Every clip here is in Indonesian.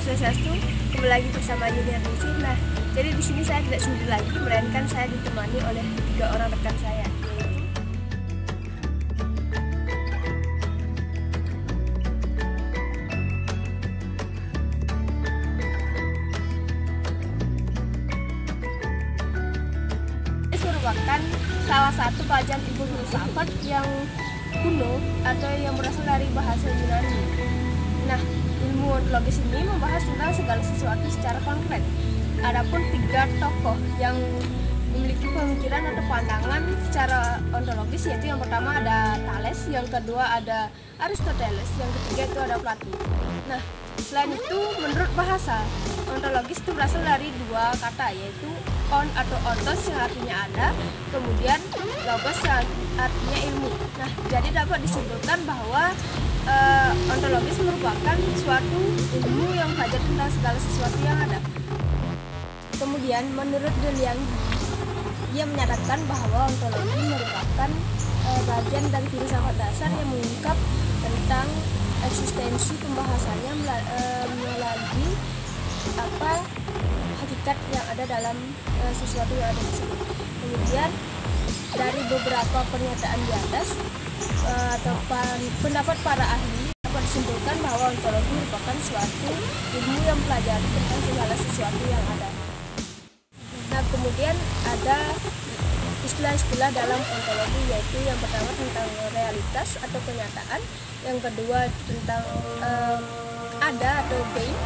Swastiastu, kembali lagi bersama Junior Ningsih. Nah, jadi di sini saya tidak sendiri lagi, melainkan saya ditemani oleh 3 orang rekan saya. Ini merupakan salah satu pelajaran ilmu filsafat yang kuno atau yang berasal dari bahasa Yunani. Nah, ilmu ontologis ini membahas tentang segala sesuatu secara konkret. Adapun 3 tokoh yang memiliki pemikiran atau pandangan secara ontologis, yaitu yang pertama ada Thales, yang kedua ada Aristoteles, yang ketiga itu ada Plato. Nah, selain itu menurut bahasa, ontologis itu berasal dari 2 kata, yaitu on atau ontos yang artinya ada, kemudian logos yang artinya ilmu. Nah, jadi dapat disimpulkan bahwa ontologis merupakan suatu ilmu yang belajar tentang segala sesuatu yang ada. Kemudian menurut Deliang, ia menyatakan bahwa ontologi merupakan bagian dari filsafat dasar yang mengungkap tentang eksistensi pembahasannya melalui hakikat yang ada dalam sesuatu yang ada di sini. Kemudian dari beberapa pernyataan di atas atau pendapat para ahli dapat disimpulkan bahwa ontologi merupakan suatu ilmu yang mempelajari tentang segala sesuatu yang ada. Nah, kemudian ada istilah-istilah dalam ontologi, yaitu yang pertama tentang realitas atau kenyataan, yang kedua tentang ada atau being,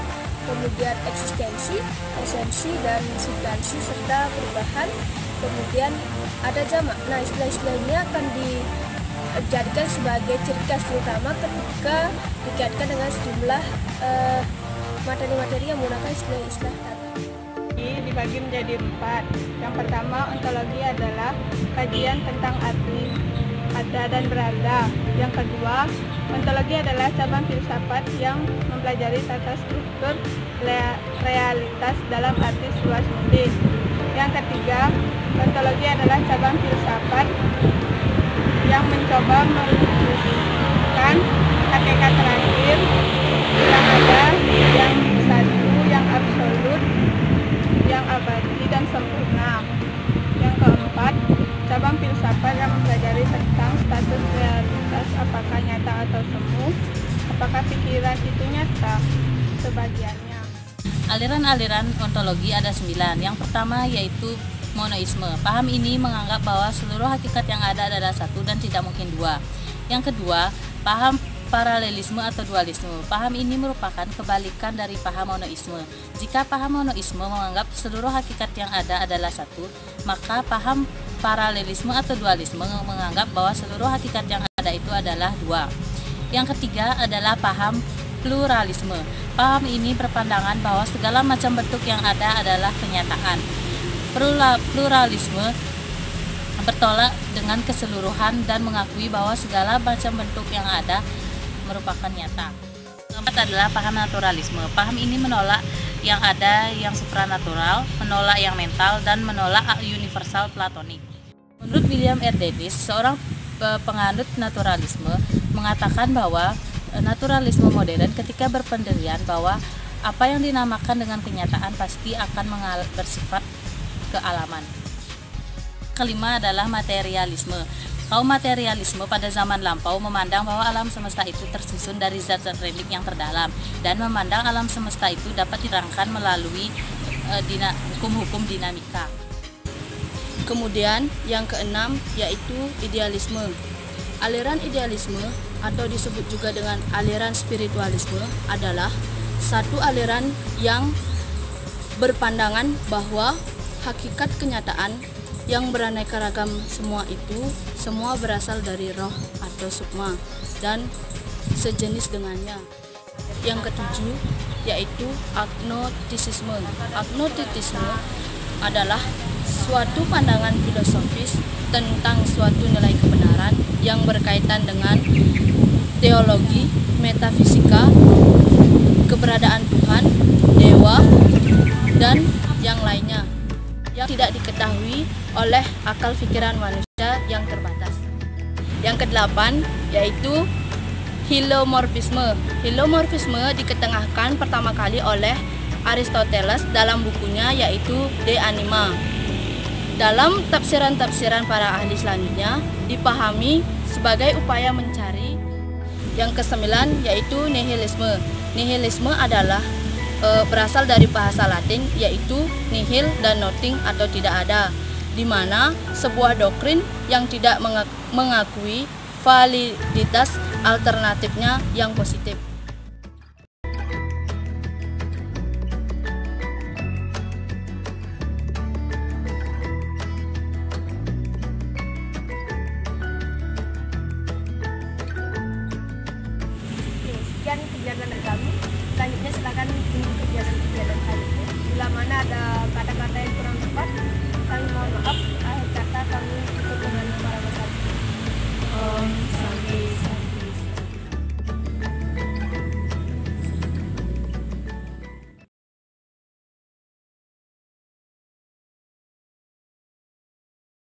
kemudian eksistensi, esensi dan substansi serta perubahan, kemudian ada jamak. Nah, istilah-istilah ini akan dijadikan sebagai ciri khas terutama ketika dikaitkan dengan sejumlah materi-materi yang menggunakan istilah-istilah tadi. Dibagi menjadi 4. Yang pertama, ontologi adalah kajian tentang arti, ada dan berada. Yang kedua, ontologi adalah cabang filsafat yang mempelajari tata struktur realitas dalam arti seluas mungkin. Yang ketiga, ontologi adalah cabang filsafat yang mencoba menunjukkan hakikat terakhir yang ada, yang satu, yang absolut, yang abadi dan sempurna. Yang keempat, cabang filsafat yang mempelajari tentang status realitas, apakah nyata atau semu, apakah pikiran itu nyata, sebagiannya. Aliran-aliran ontologi ada 9. Yang pertama yaitu monoisme. Paham ini menganggap bahwa seluruh hakikat yang ada adalah satu dan tidak mungkin 2. Yang kedua, paham paralelisme atau dualisme. Paham ini merupakan kebalikan dari paham monoisme. Jika paham monoisme menganggap seluruh hakikat yang ada adalah satu, maka paham paralelisme atau dualisme menganggap bahwa seluruh hakikat yang ada itu adalah 2. Yang ketiga adalah paham pluralisme. Paham ini berpandangan bahwa segala macam bentuk yang ada adalah kenyataan. Pluralisme bertolak dengan keseluruhan dan mengakui bahwa segala macam bentuk yang ada merupakan nyata. Keempat adalah paham naturalisme. Paham ini menolak yang ada, yang supranatural, menolak yang mental, dan menolak universal platonik. Menurut William R. Davis, seorang penganut naturalisme, mengatakan bahwa naturalisme modern ketika berpendirian bahwa apa yang dinamakan dengan kenyataan pasti akan bersifat kealaman. Kelima adalah materialisme. Kaum materialisme pada zaman lampau memandang bahwa alam semesta itu tersusun dari zat-zat relik yang terdalam dan memandang alam semesta itu dapat dirangkai melalui hukum-hukum dinamika. Kemudian yang keenam yaitu idealisme. Aliran idealisme atau disebut juga dengan aliran spiritualisme adalah satu aliran yang berpandangan bahwa hakikat kenyataan yang beraneka ragam semua berasal dari roh atau sukma dan sejenis dengannya. Yang ketujuh yaitu agnostisisme. Agnostisisme adalah suatu pandangan filosofis tentang suatu nilai kebenaran yang berkaitan dengan teologi, metafisika, keberadaan Tuhan, dewa, dan yang lainnya yang tidak diketahui oleh akal pikiran manusia yang terbatas. Yang kedelapan yaitu Hilomorfisme. Hilomorfisme diketengahkan pertama kali oleh Aristoteles dalam bukunya yaitu De Anima. Dalam tafsiran-tafsiran para ahli selanjutnya dipahami sebagai upaya mencari. Yang kesembilan yaitu nihilisme. Nihilisme adalah berasal dari bahasa Latin yaitu nihil dan nothing atau tidak ada, di mana sebuah doktrin yang tidak mengakui validitas alternatifnya yang positif.